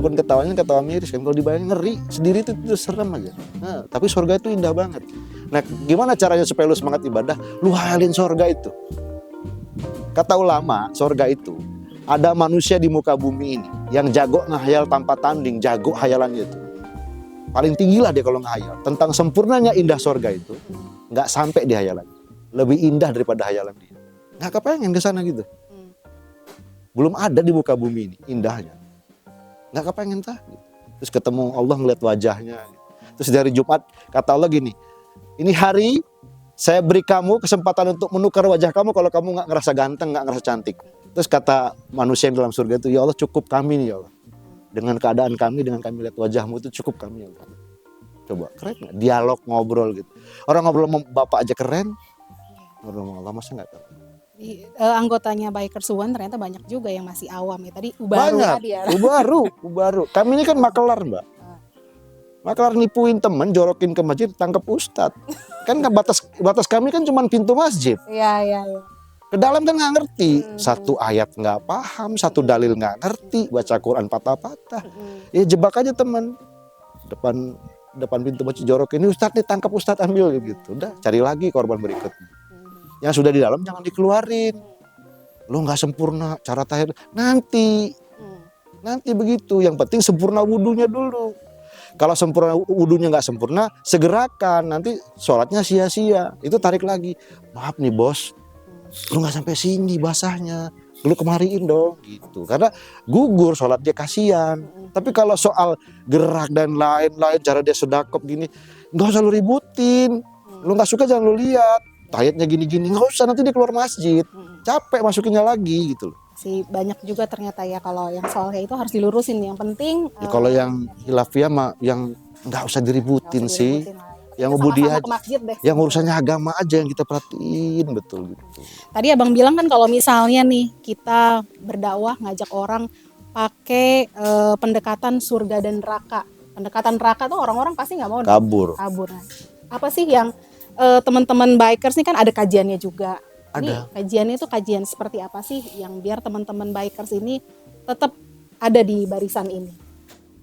walaupun ketawanya ketawa miris kan, kalau dibayangin ngeri sendiri itu serem aja. Nah, tapi surga itu indah banget. Nah, gimana caranya supaya lu semangat ibadah? Lu hayalin surga itu. Kata ulama, surga itu ada manusia di muka bumi ini yang jago ngehayal tanpa tanding, jago hayalannya itu. Paling tinggi lah dia kalau ngehayal. Tentang sempurnanya indah surga itu, nggak sampai di hayalan. Lebih indah daripada hayalan dia. Nggak kepengen ke sana gitu. Belum ada di muka bumi ini indahnya. Nggak kepengen tah. Terus ketemu Allah ngeliat wajahnya. Terus dari Jumat kata Allah gini, ini hari saya beri kamu kesempatan untuk menukar wajah kamu kalau kamu nggak ngerasa ganteng, nggak ngerasa cantik. Terus kata manusia yang dalam surga itu, ya Allah cukup kami nih ya Allah. Dengan keadaan kami, dengan kami lihat wajahmu itu cukup kami ya Allah. Coba keren nggak? Dialog ngobrol gitu. Orang ngobrol sama bapak aja keren. Ngobrol sama Allah masa nggak keren? Anggotanya Bikers One ternyata banyak juga yang masih awam ya. Tadi Ubaru Banyak, tadi ya. Ubaru. Kami ini kan makelar mbak. Makelar nipuin temen, jorokin ke masjid, tangkap ustadz. Kan batas kami kan cuma pintu masjid. Iya. Ke dalam kan nggak ngerti. Satu ayat nggak paham, satu dalil nggak ngerti. Baca Quran patah-patah. Ya jebak aja teman. Depan pintu masjid jorokin. Ini ustadz nih, tangkap ustadz ambil gitu. Udah cari lagi korban berikutnya. Yang sudah di dalam jangan dikeluarin. Lo nggak sempurna cara tahir. Nanti begitu. Yang penting sempurna wudunya dulu. Kalau sempurna wudunya nggak sempurna, segerakan. Nanti sholatnya sia-sia. Itu tarik lagi. Maaf nih bos, lu nggak sampai sini basahnya. Lu kemariin dong gitu. Karena gugur sholat dia, kasihan. Tapi kalau soal gerak dan lain-lain, cara dia sedekap gini, nggak usah lu ributin. Lu nggak suka jangan lu lihat. Tahiyatnya gini-gini, nggak usah, nanti dia keluar masjid. Capek masukinnya lagi gitu loh. Banyak juga ternyata ya kalau yang soal kayak itu harus dilurusin. Yang penting Ya, kalau yang hilafiyah mah yang nggak usah diributin sih. Yang ubudiyah, yang urusannya agama aja yang kita perhatiin betul gitu. Tadi abang bilang kan kalau misalnya nih kita berdakwah ngajak orang pakai pendekatan surga dan neraka. Pendekatan neraka tuh orang-orang pasti nggak mau kabur. Nah, apa sih yang teman-teman bikers nih kan ada kajiannya juga. Ini kajiannya itu kajian seperti apa sih yang biar teman-teman bikers ini tetap ada di barisan ini?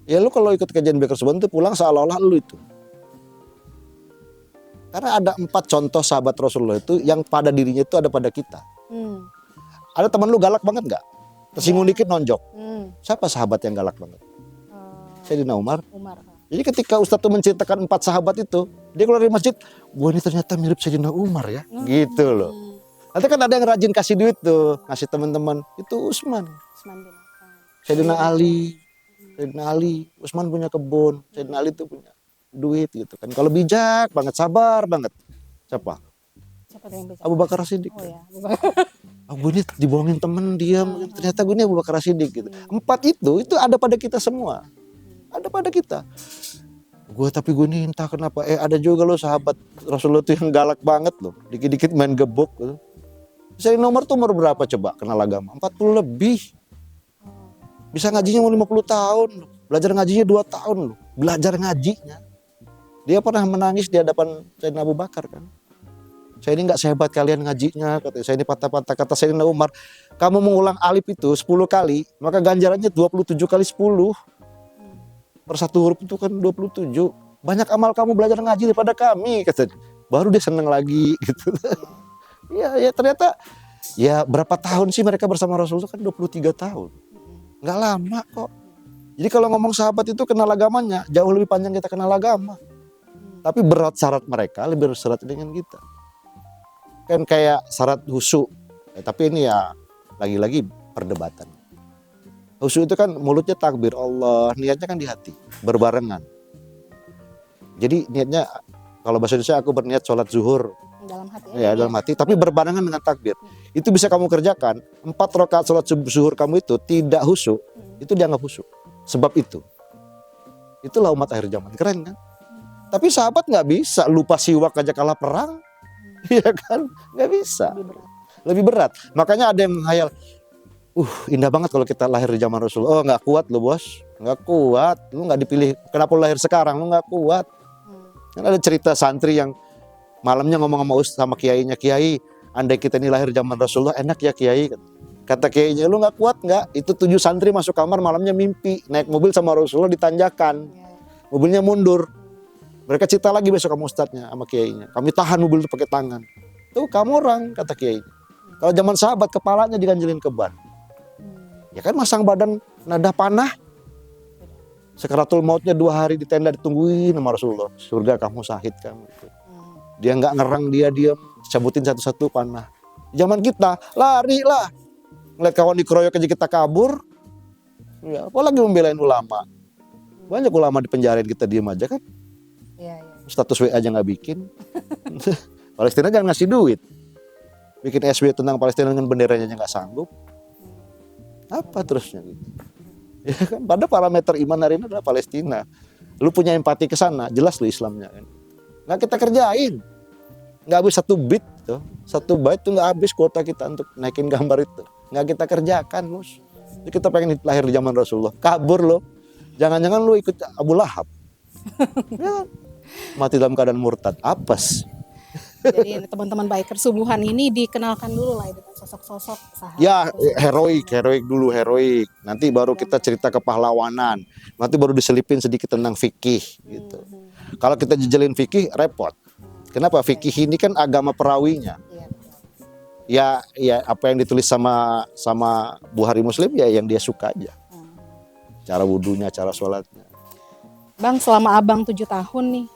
Ya lu kalau ikut kajian Bikers One tuh pulang seolah-olah lu itu. Karena ada 4 contoh sahabat Rasulullah itu yang pada dirinya itu ada pada kita. Ada teman lu galak banget nggak? Tersinggung dikit nonjok. Siapa sahabat yang galak banget? Sayyidina Umar. Jadi ketika Ustadz tuh menceritakan 4 sahabat itu, dia keluar dari masjid, gua ini ternyata mirip Sayyidina Umar ya, gitu loh. Nanti kan ada yang rajin kasih duit tuh, ngasih teman-teman. Itu Utsman. Sayyidina Ali, Utsman punya kebun, Sayyidina Ali tuh punya duit gitu kan. Kalau bijak banget, sabar banget. Siapa yang bijak? Abu Bakar As-Siddiq. Oh ya. Gue ini dibohongin temen diam, ternyata gue ini Abu Bakar As-Siddiq gitu. 4 itu ada pada kita semua. Ada pada kita. Tapi gue nih entah kenapa. Ada juga loh sahabat Rasulullah tuh yang galak banget loh. Dikit-dikit main gebok gitu. Sayyidina Umar tuh umur berapa coba kenal agama? 40 lebih. Bisa ngajinya mau 50 tahun. Belajar ngajinya 2 tahun loh. Belajar ngajinya. Dia pernah menangis di hadapan Sayyidina Abu Bakar kan. Saya ini gak sehebat kalian ngajinya. Saya ini patah-patah. Kata Sayyidina Umar, kamu mengulang alif itu 10 kali. Maka ganjarannya 27 kali 10. Per satu huruf itu kan 27. Banyak amal kamu belajar ngaji daripada kami, katanya. Baru dia seneng lagi gitu. Ya ternyata ya berapa tahun sih mereka bersama Rasulullah kan 23 tahun. Nggak lama kok. Jadi kalau ngomong sahabat itu kenal agamanya jauh lebih panjang kita kenal agama. Tapi berat syarat mereka lebih berat dengan kita. Kan kayak syarat husu. Tapi ini ya lagi-lagi perdebatan. Husu itu kan mulutnya takbir Allah, niatnya kan di hati, berbarengan. Jadi niatnya kalau bahasa Indonesia aku berniat sholat zuhur dalam hati. Ya dalam hati, tapi berbarengan dengan takbir. Itu bisa kamu kerjakan. 4 rakaat sholat zuhur kamu itu tidak husu, itu dianggap husu. Sebab itu. Itulah umat akhir zaman, keren kan? Tapi sahabat nggak bisa lupa siwak aja kalah perang, iya kan? Nggak bisa. Lebih berat. Makanya ada yang menghayal. Indah banget kalau kita lahir di zaman Rasulullah. Oh nggak kuat lo bos, nggak kuat. Lu nggak dipilih, kenapa lu lahir sekarang? Lu nggak kuat. Kan ada cerita santri yang malamnya ngomong sama kiainya, Kiai, andai kita ini lahir zaman Rasulullah enak ya Kiai. Kata kiainya, lu nggak kuat nggak? Itu 7 santri masuk kamar malamnya mimpi naik mobil sama Rasulullah ditanjakan, mobilnya mundur. Mereka cerita lagi besok sama ustadznya, sama kiainya. Kami tahan mobil itu pakai tangan. Tuh kamu orang, kata kiainya. Kalau zaman sahabat kepalanya diganjelin ke ban. Ya kan masang badan nada panah. Sekaratul mautnya 2 hari di tenda ditungguin sama Rasulullah. Surga kamu, syahid kamu. Dia nggak ngerang, dia diam, cabutin satu-satu panah. Zaman kita lari lah. Ngeliat kawan dikeroyok aja kita kabur. Ya, apalagi membelain ulama. Banyak ulama di penjarain kita diem aja kan. Iya. Status WA aja nggak bikin. Palestina jangan ngasih duit. Bikin SW tentang Palestina dengan benderanya aja nggak sanggup. Apa terusnya gitu. Ya kan, pada parameter iman hari ini adalah Palestina. Lu punya empati ke sana, jelas lu Islamnya kan. Nggak kita kerjain. Nggak habis 1 bit tuh. 1 byte tuh nggak habis kuota kita untuk naikin gambar itu. Nggak kita kerjakan, Mus. Jadi kita pengen lahir di zaman Rasulullah. Kabur lo. Jangan-jangan lu ikut Abu Lahab. Ya, mati dalam keadaan murtad. Apes. Jadi teman-teman biker subuhan ini dikenalkan dulu lah dengan sosok-sosok sahabat. Ya, heroik dulu, heroik. Nanti baru kita cerita kepahlawanan. Nanti baru diselipin sedikit tentang fikih gitu. Kalau kita jejelin fikih repot. Kenapa? Fikih ini kan agama perawinya. Ya apa yang ditulis sama Bukhari Muslim ya yang dia suka aja. Cara wudunya, cara sholatnya. Bang, selama abang 7 tahun nih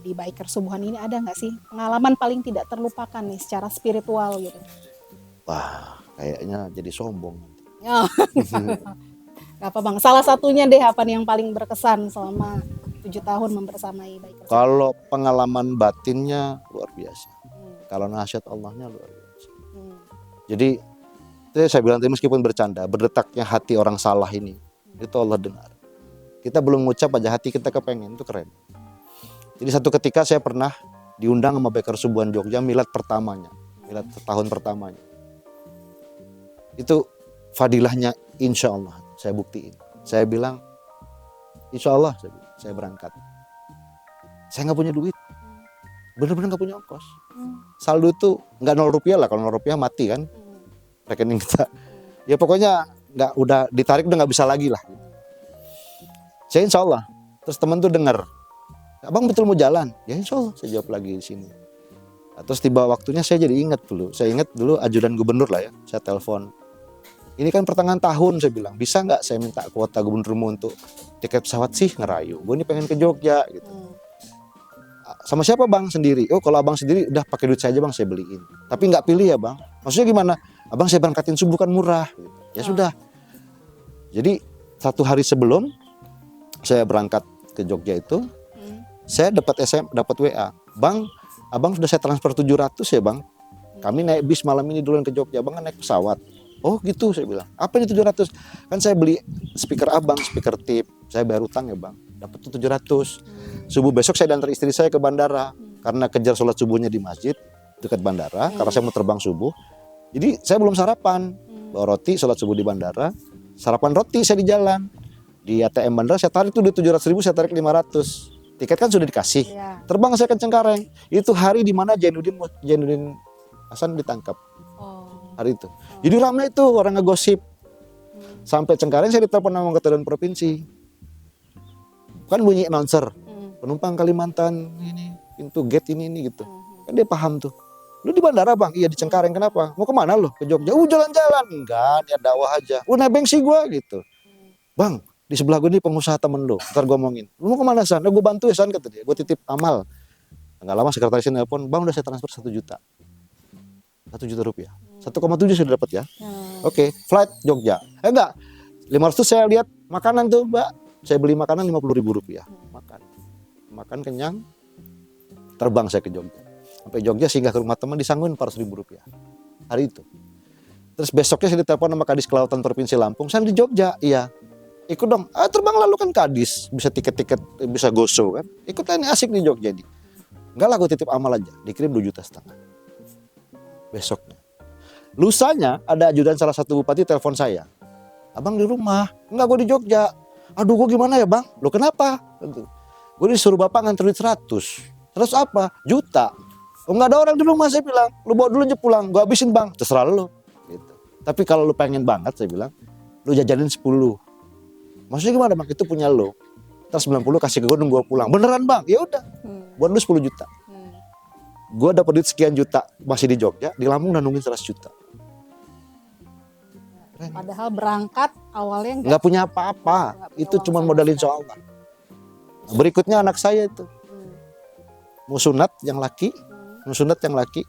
di biker subuhan ini ada nggak sih pengalaman paling tidak terlupakan nih secara spiritual gitu? Wah, kayaknya jadi sombong. Ya. Gak apa bang, salah satunya deh apa nih yang paling berkesan selama 7 tahun membersamai biker. Kalau pengalaman batinnya luar biasa. Kalau nasihat Allahnya luar biasa. Jadi saya bilang tadi meskipun bercanda, berdetaknya hati orang salah ini itu Allah dengar. Kita belum ngucap aja hati kita kepengen, itu keren. Jadi satu ketika saya pernah diundang sama biker subuhan Jogja milad pertamanya, milad tahun pertamanya. Itu fadilahnya insya Allah saya buktiin. Saya bilang insya Allah saya berangkat. Saya nggak punya duit, bener-bener nggak punya ongkos. Saldo itu nggak 0 rupiah lah, kalau 0 rupiah mati kan rekening kita. Ya pokoknya udah ditarik udah nggak bisa lagi lah. Saya insya Allah. Terus teman tuh dengar, abang betul mau jalan? Ya insya Allah saya jawab lagi di sini. Nah, terus tiba waktunya saya jadi ingat dulu. Saya ingat dulu ajudan gubernur lah ya. Saya telepon. Ini kan pertengahan tahun saya bilang, bisa nggak saya minta kuota gubernurmu untuk tiket pesawat sih ngerayu. Gue ini pengen ke Jogja gitu. Sama siapa bang? Sendiri. Oh kalau abang sendiri udah pakai duit saya aja bang saya beliin. Tapi nggak pilih ya bang. Maksudnya gimana? Abang saya berangkatin subuh kan murah. Gitu. Ya sudah. Jadi 1 hari sebelum saya berangkat ke Jogja itu, saya dapat dapat WA. Bang, abang sudah saya transfer 700 ya bang. Kami naik bis malam ini duluan ke Jogja. Abang kan naik pesawat. Oh gitu saya bilang. Apa ini 700? Kan saya beli speaker abang, speaker tip. Saya bayar utang ya bang. Dapat 700. Subuh besok saya dantar istri saya ke bandara. Karena kejar sholat subuhnya di masjid dekat bandara. Karena saya mau terbang subuh. Jadi saya belum sarapan. Bawa roti, sholat subuh di bandara. Sarapan roti saya di jalan. Di ATM bandara saya tarik tuh di 700.000 saya tarik 500. Tiket kan sudah dikasih. Terbang saya ke Cengkareng. Itu hari di mana Jainuddin Hasan ditangkap. Hari itu. Jadi ramai itu orang ngegosip. Sampai Cengkareng saya ditelepon sama Ketua Dewan Provinsi. Kan bunyi announcer. Penumpang Kalimantan ini, pintu gate ini gitu. Kan dia paham tuh. Lu di bandara bang? Iya di Cengkareng. Kenapa? Mau kemana lu? Ke Jogja. Jalan-jalan. Enggak, dia dakwah aja. Nebeng sih gua gitu. Bang, di sebelah gue ini pengusaha temen lu. Ntar gue omongin. Lu mau kemana San? Gue bantu ya San kata dia. Gue titip amal. Enggak lama sekretarisnya nelpon. Bang udah saya transfer 1 juta. 1 juta rupiah. 1,7 sudah dapat ya. Oke, flight Jogja. Enggak. 500 saya lihat makanan tuh mbak. Saya beli makanan 50.000 rupiah. Makan kenyang. Terbang saya ke Jogja. Sampai Jogja singgah ke rumah teman disangguin 400.000 rupiah. Hari itu. Terus besoknya saya ditelepon sama Kadis Kelautan Provinsi Lampung. Saya di Jogja. Iya. Ikut dong. Terbang lalu kan Kadis. Bisa tiket-tiket, bisa goso kan. Ikut lah ini asik di Jogja nih. Enggak lah gue titip amal aja. Dikirim 2,5 juta. Besoknya. Lusanya ada ajudan salah satu bupati telepon saya. Abang di rumah. Enggak gue di Jogja. Aduh gue gimana ya bang? Lo kenapa? Gue disuruh bapak nganter duit 100. 100 apa? Juta. Oh, nggak ada orang di rumah saya bilang. Lu bawa dulu aja pulang. Gue habisin bang. Terserah lu. Gitu. Tapi kalau lu pengen banget, saya bilang, lu jajanin 10. Maksudnya gimana bang? Itu punya lu. Terus 90 kasih ke gue, nunggu gue pulang. Beneran bang? Ya udah. Buat lu 10 juta. Gue dapat duit sekian juta masih di Jogja, di Lampung udah nungguin 100 juta. Padahal berangkat awalnya nggak punya apa-apa. Itu cuma modalin soal Allah. Berikutnya anak saya itu. Mau sunat yang laki. Mau sunat yang laki.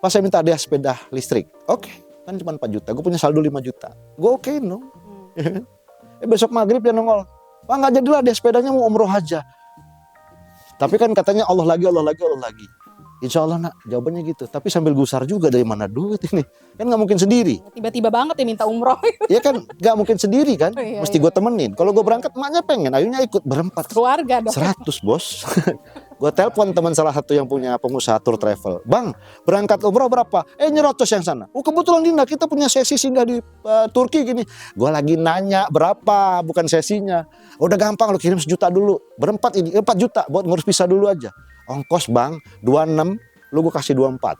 Pas saya minta dia sepeda listrik. Oke. Kan cuma 4 juta. Gue punya saldo 5 juta. Gue oke dong. Besok maghrib dia nongol. Wah nggak jadilah dia sepedanya mau umroh aja. Tapi kan katanya Allah lagi. Insya Allah nak, jawabannya gitu. Tapi sambil gusar juga dari mana duit ini. Kan nggak mungkin sendiri. Tiba-tiba banget ya minta umroh. Iya kan nggak mungkin sendiri kan. Mesti gue temenin. Kalau gue berangkat emaknya pengen, ayunya ikut berempat. Keluarga dong. 100 bos. Gue telepon teman salah satu yang punya pengusaha tour travel. Bang, berangkat umroh berapa? Nyerocos yang sana. Kebetulan Dinda kita punya sesi singgah di Turki gini. Gue lagi nanya berapa, bukan sesinya. Udah gampang, lu kirim 1 juta dulu. Berempat ini, 4 juta buat ngurus visa dulu aja. Ongkos bang, 26, lu gue kasih 24.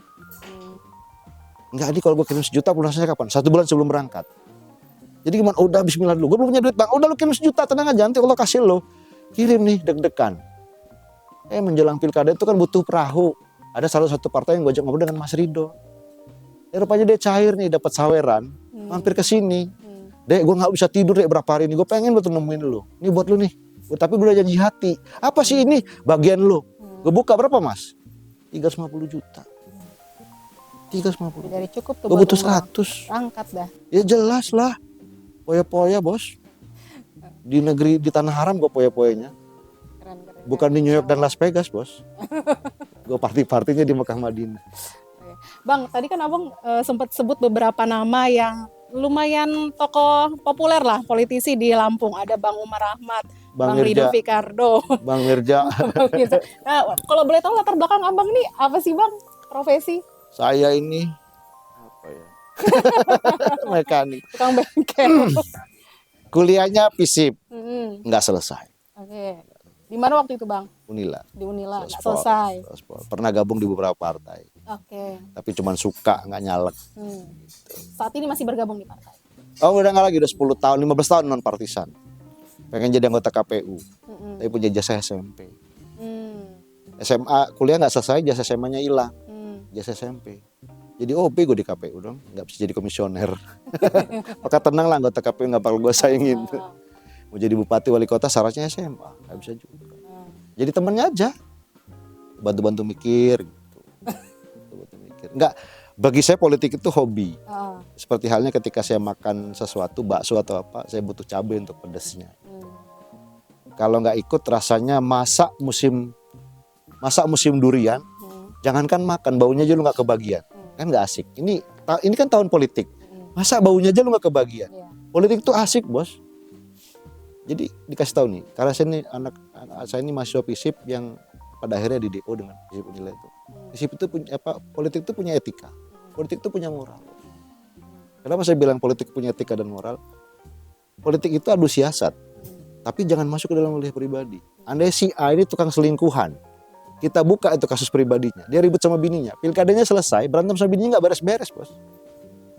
Enggak, Adi kalau gue kirim 1 juta lunasnya kapan? 1 bulan sebelum berangkat. Jadi gimana? Udah bismillah dulu. Gue belum punya duit bang. Udah lu kirim 1 juta, tenang aja. Nanti Allah kasih lu. Kirim nih, deg-degan. Menjelang pilkada itu kan butuh perahu. Ada salah satu partai yang gue ajak ngobrol dengan Mas Rido. Rupanya dia cair nih, dapat saweran. Mampir ke sini. Dek, gue nggak bisa tidur dek berapa hari ini. Gue pengen betul nemuin lu. Ini buat lu nih. Tapi gue udah janji hati. Apa sih ini? Bagian lu. Gue buka berapa mas? 350 juta. 350. Dari cukup tuh. Gue butuh 100. Angkat dah. Ya jelas lah. Poya-poya bos. Di negeri, di tanah haram gue poya-poyanya. Bukan di New York dan Las Vegas bos. Gue party-partinya di Mekah Madinah. Bang, tadi kan abang sempat sebut beberapa nama yang lumayan tokoh populer lah, politisi di Lampung. Ada Bang Umar Ahmad, Bang Ridho Fikardo, Bang Mirja. Nah, kalau boleh tahu latar belakang abang nih apa sih bang? Profesi? Saya ini apa ya? Mekanik. Tukang bengkel. Kuliahnya FISIP, nggak selesai. Oke. Di mana waktu itu bang? Unila. Di Unila, nggak Sospol, selesai. Sospol. Pernah gabung di beberapa partai. Oke. Tapi cuman suka, nggak nyalek. Saat ini masih bergabung di partai? Oh udah nggak lagi, udah 10 tahun, 15 tahun non partisan. Pengen jadi anggota KPU, tapi punya jasa SMP. SMA, kuliah nggak selesai, jasa SMA-nya hilang. Jasa SMP. Jadi OB gue di KPU dong, nggak bisa jadi komisioner. Maka tenang lah, anggota KPU nggak perlu gue saingin. Mau jadi bupati wali kota syaratnya SMA, nggak bisa juga. Jadi temennya aja, bantu-bantu mikir gitu. Bantu mikir. Nggak, bagi saya politik itu hobi. Seperti halnya ketika saya makan sesuatu, bakso atau apa, saya butuh cabai untuk pedesnya. Kalau nggak ikut rasanya masak musim durian, jangankan makan, baunya aja lu nggak kebagian, kan nggak asik. Ini kan tahun politik, masa baunya aja lu nggak kebagian. Politik itu asik bos. Jadi dikasih tahu nih, karena saya ini anak saya ini mahasiswa FISIP yang pada akhirnya di DO dengan FISIP Unila itu. FISIP itu punya politik itu punya etika, politik itu punya moral. Kenapa saya bilang politik punya etika dan moral? Politik itu adu siasat, tapi jangan masuk ke dalam wilayah pribadi. Andai si A ini tukang selingkuhan, kita buka itu kasus pribadinya, dia ribut sama bininya, pilkadanya selesai, berantem sama bininya nggak beres-beres bos,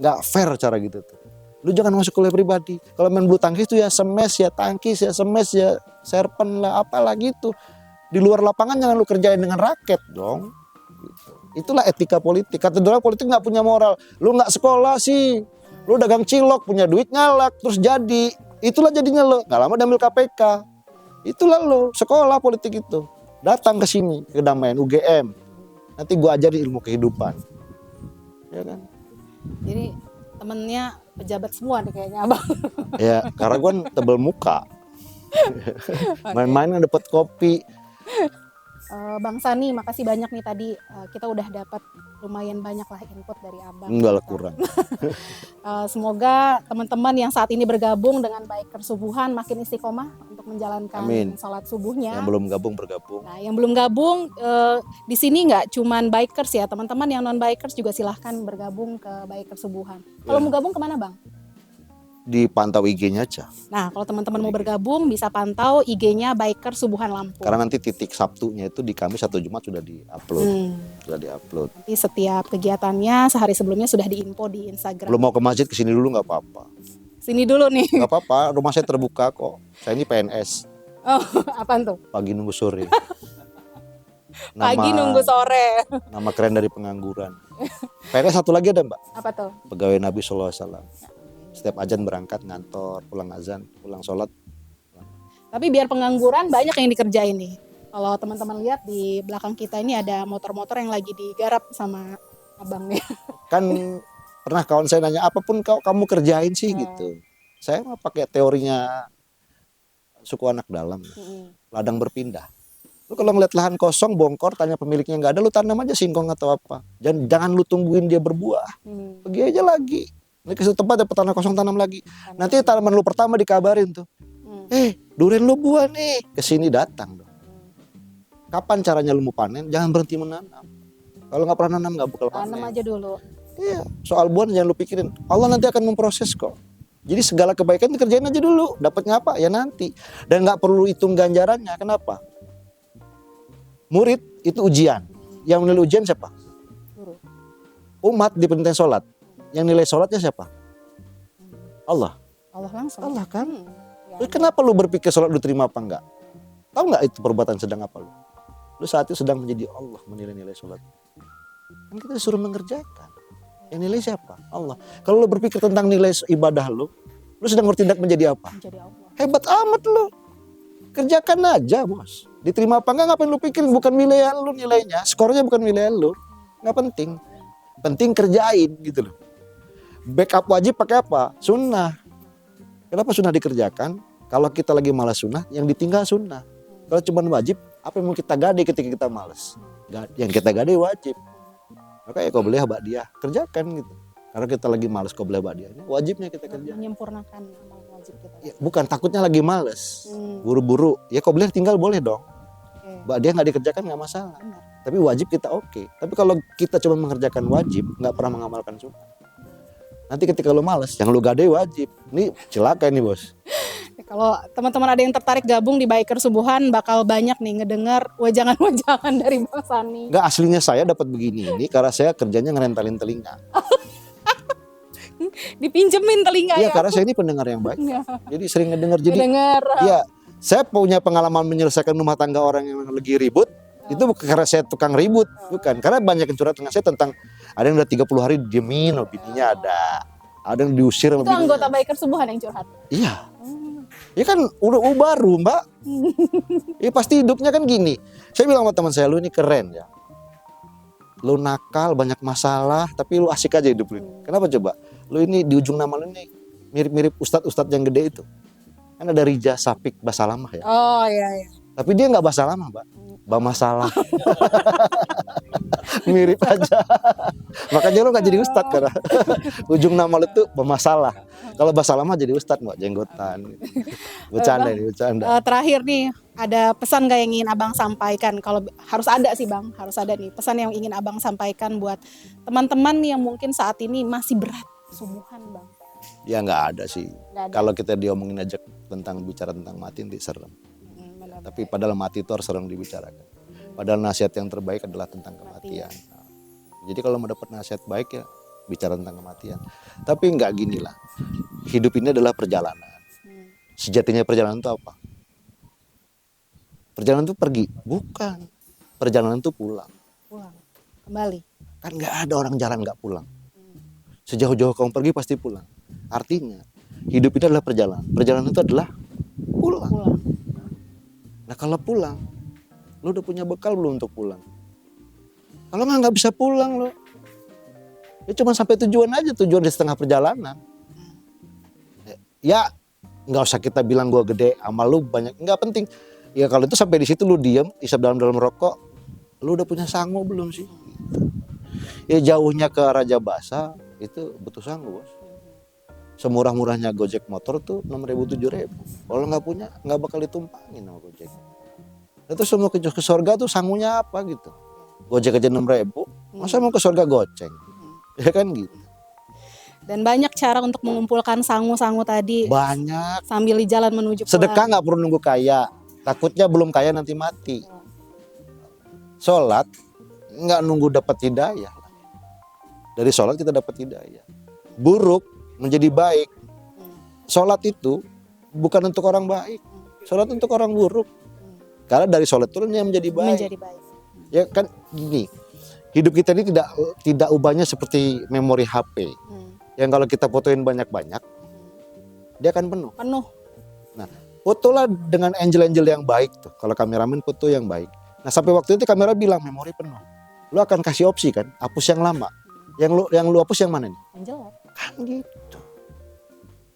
nggak fair cara gitu tuh. Lu jangan masuk ke wilayah pribadi. Kalau main bulu tangkis itu ya semes ya tangkis ya semes ya serpen lah apalah gitu. Di luar lapangan jangan lu kerjain dengan raket dong. Gitu. Itulah etika politik. Katedral politik nggak punya moral. Lu nggak sekolah sih. Lu dagang cilok punya duit ngalak terus jadi. Itulah jadinya lo. Nggak lama diambil KPK. Itulah lo sekolah politik itu. Datang ke sini kedamaian UGM. Nanti gua ajarin ilmu kehidupan. Ya kan? Jadi temennya pejabat semua nih kayaknya abang. Ya karena gue tebel muka. Main-main dapat kopi. Bang Sani, makasih banyak nih tadi kita udah dapat lumayan banyak lah input dari abang. Enggak lah kurang. Semoga teman-teman yang saat ini bergabung dengan Bikers Subuhan makin istiqomah untuk menjalankan sholat subuhnya. Yang belum gabung bergabung. Nah, yang belum gabung di sini nggak cuman Bikers ya, teman-teman yang non Bikers juga silahkan bergabung ke Bikers Subuhan. Kalau mau gabung kemana bang? Dipantau IG-nya aja. Nah, kalau teman-teman mau bergabung bisa pantau IG-nya Bikers Subuhan Lampung. Karena nanti titik Sabtunya itu di Kamis atau Jumat sudah di-upload. Sudah diupload. Nanti setiap kegiatannya sehari sebelumnya sudah diinfo di Instagram. Belum mau ke masjid, kesini dulu nggak apa-apa. Sini dulu nih. Nggak apa-apa, rumah saya terbuka kok. Saya ini PNS. Oh, apaan tuh? Pagi nunggu sore. Pagi nunggu sore. Nama keren dari pengangguran. PNS satu lagi ada Mbak. Apa tuh? Pegawai Nabi SAW. Setiap azan berangkat ngantor, pulang azan, pulang sholat. Tapi biar pengangguran banyak yang dikerjain nih. Kalau teman-teman lihat di belakang kita ini ada motor-motor yang lagi digarap sama abangnya. Kan pernah kawan saya nanya, apapun kamu kerjain sih gitu. Saya mah pakai teorinya suku anak dalam. Ladang berpindah. Lu kalau ngeliat lahan kosong, bongkor, tanya pemiliknya nggak ada, lu tanam aja singkong atau apa. Jangan lu tungguin dia berbuah. Pergi aja lagi. Ini ke tempat ada tanah kosong, tanam lagi. Nanti tanaman lu pertama dikabarin tuh. Durian lu buah nih. Kesini datang dong. Kapan caranya lu mau panen? Jangan berhenti menanam. Kalau nggak pernah nanam nggak bakal panen. Tanam aja dulu. Iya, soal buah jangan lu pikirin. Allah nanti akan memproses kok. Jadi segala kebaikan dikerjain aja dulu. Dapatnya apa? Ya nanti. Dan nggak perlu hitung ganjarannya. Kenapa? Murid itu ujian. Yang menilai ujian siapa? Guru. Umat diperintah sholat. Yang nilai sholatnya siapa? Allah. Allah langsung. Allah kan. Ya. Kenapa lu berpikir sholat lu terima apa enggak? Tahu nggak itu perbuatan sedang apa lu? Lu saat itu sedang menjadi Allah menilai-nilai sholat. Kan kita disuruh mengerjakan. Yang nilai siapa? Allah. Kalau lu berpikir tentang nilai ibadah lu sedang bertindak menjadi apa? Menjadi Allah. Hebat amat lu. Kerjakan aja bos. Diterima apa enggak ngapain lu pikirin, bukan wilayah lu nilainya. Skornya bukan wilayah lu. Nggak penting. Penting kerjain gitu loh. Backup wajib pakai apa? Sunnah. Kenapa sunnah dikerjakan? Kalau kita lagi malas sunnah, yang ditinggal sunnah. Kalau cuma wajib, apa yang mau kita gade ketika kita malas? Yang kita gade wajib. Maka ya kau beli dia kerjakan gitu. Karena kita lagi malas kau beli dia, ini wajibnya kita kerjakan. Menyempurnakan amal wajib kita. Ya, bukan takutnya lagi malas, buru-buru. Ya kau beli tinggal boleh dong. Dia nggak dikerjakan nggak masalah. Benar. Tapi wajib kita oke. Tapi kalau kita cuma mengerjakan wajib, nggak pernah mengamalkan sunnah. Nanti ketika lu malas, yang lu gade wajib. Ini celaka ini bos. Kalau teman-teman ada yang tertarik gabung di Biker Subuhan, bakal banyak nih ngedengar wajangan-wajangan dari Bang Sani. Nggak, aslinya saya dapat begini ini karena saya kerjanya ngerentalin telinga. Dipinjemin telinga Iya, ya. karena saya ini pendengar yang baik. Ya. Jadi sering ngedengar. Jadi Ngedengar. iya, saya punya pengalaman menyelesaikan rumah tangga orang yang lagi ribut. Itu bukan karena saya tukang ribut, bukan. Karena banyak yang curhat dengan saya tentang ada yang udah 30 hari diemin, bininya ada. Ada yang diusir sama Itu anggota Biker Subuhan yang curhat. Iya. Ya kan udah baru Mbak. Ya pasti hidupnya kan gini. Saya bilang sama teman saya, lu ini keren ya. Lu nakal, banyak masalah, tapi lu asik aja hidup lu ini. Kenapa coba? Lu ini di ujung nama lu ini mirip-mirip ustadz-ustadz yang gede itu. Kan ada Rija Sapik Basalamah ya. Oh iya. Tapi dia nggak Basalamah Mbak. Masalah. Mirip aja. Makanya lu gak jadi ustadz karena ujung nama lu tuh bermasalah. Kalau Basalamah jadi ustadz Mbak, jenggotan. Bercanda nih, bercanda. Terakhir nih, ada pesan gak yang ingin Abang sampaikan? Kalau harus ada sih Bang, harus ada nih pesan yang ingin Abang sampaikan buat teman-teman nih yang mungkin saat ini masih berat subuhan Bang. Ya nggak ada sih. Nggak ada. Kalau kita diomongin aja tentang bicara tentang mati nanti serem. Tapi padahal mati itu harus sering dibicarakan. Padahal nasihat yang terbaik adalah tentang kematian. Nah, jadi kalau mau dapat nasihat baik ya bicara tentang kematian. Tapi nggak gini lah. Hidup ini adalah perjalanan. Sejatinya perjalanan itu apa? Perjalanan itu pergi, bukan. Perjalanan itu pulang. Pulang, kembali. Kan nggak ada orang jalan nggak pulang. Sejauh-jauh kamu pergi pasti pulang. Artinya hidup itu adalah perjalanan. Perjalanan itu adalah pulang. Nah kalau pulang, lu udah punya bekal belum untuk pulang? Kalau nggak bisa pulang lo, ya cuma sampai tujuan aja, tujuan di setengah perjalanan. Ya nggak usah kita bilang gua gede, amal lu banyak, nggak penting. Ya kalau itu sampai di situ lu diem, isap dalam rokok, lu udah punya sangu belum sih? Ya jauhnya ke Raja Basa itu butuh sangu bos. Semurah-murahnya Gojek motor tuh 6.000 7.000. Kalau nggak punya nggak bakal ditumpangin sama Gojek. Itu semua ke surga tuh sangunya apa gitu. Gojek aja 6.000, masa mau ke surga goceng? Ya kan gitu. Dan banyak cara untuk mengumpulkan sangu-sangu tadi. Banyak. Sambil di jalan menuju pulang. Sedekah nggak perlu nunggu kaya. Takutnya belum kaya nanti mati. Sholat nggak nunggu dapat hidayah. Dari sholat kita dapat hidayah. Buruk menjadi baik. Sholat itu bukan untuk orang baik. Sholat untuk orang buruk. Karena dari sholat turun yang menjadi baik. Menjadi baik. Ya kan gini. Hidup kita ini tidak ubahnya seperti memori HP. Yang kalau kita fotoin banyak-banyak, dia akan penuh. Penuh. Nah, fotolah dengan angel-angel yang baik tuh. Kalau kameramen foto yang baik. Nah, sampai waktu itu kamera bilang memori penuh. Lu akan kasih opsi kan, hapus yang lama. Yang lu hapus yang mana nih? Yang jelek. Kan gitu.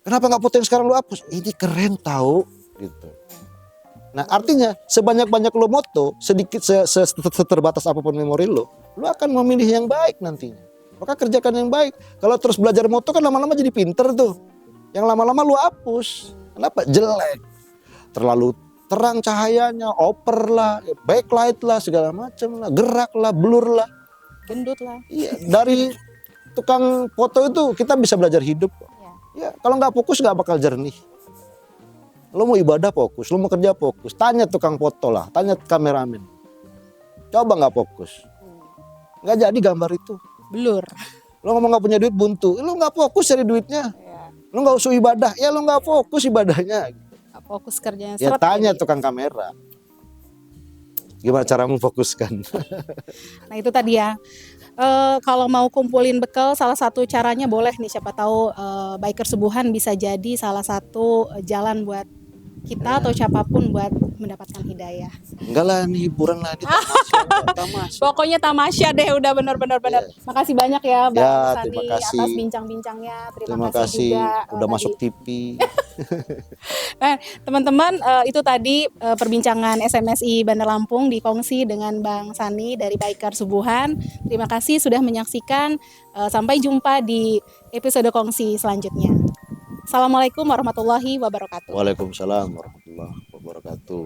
Kenapa nggak foto yang sekarang lu hapus? Ini keren tahu gitu. Nah, artinya sebanyak-banyak lu moto, sedikit seterbatas apapun memori lu akan memilih yang baik nantinya. Maka kerjakan yang baik. Kalau terus belajar moto kan lama-lama jadi pinter tuh. Yang lama-lama lu hapus. Kenapa? Jelek. Terlalu terang cahayanya, oper lah, backlight lah, segala macam lah, gerak lah, blur lah. Gendut lah. Iya, dari tukang foto itu kita bisa belajar hidup. Ya, kalau nggak fokus nggak bakal jernih. Lo mau ibadah fokus, lo mau kerja fokus. Tanya tukang foto lah, tanya kameramen. Coba nggak fokus, nggak jadi gambar itu. Blur. Lo ngomong nggak punya duit buntu, lo nggak fokus cari duitnya. Lo nggak usah ibadah, ya lo nggak fokus ibadahnya. Gak fokus kerjanya. Ya tanya tukang kamera. Gimana cara memfokuskan? Nah itu tadi ya. Kalau mau kumpulin bekal, salah satu caranya boleh nih, siapa tahu Biker Subuhan bisa jadi salah satu jalan buat kita atau siapapun buat mendapatkan hidayah. Enggak lah, ini hiburan lah, ini tamasya. Pokoknya tamasya deh, udah benar-benar. Makasih banyak ya Bang Ya, Sani terima kasih. atas bincang-bincangnya. Terima kasih juga udah masuk tadi. TV. Nah, teman-teman, itu tadi perbincangan SMSI Bandar Lampung dikongsi dengan Bang Sani dari Biker Subuhan. Terima kasih sudah menyaksikan. Sampai jumpa di episode kongsi selanjutnya. Assalamualaikum warahmatullahi wabarakatuh. Waalaikumsalam warahmatullahi wabarakatuh.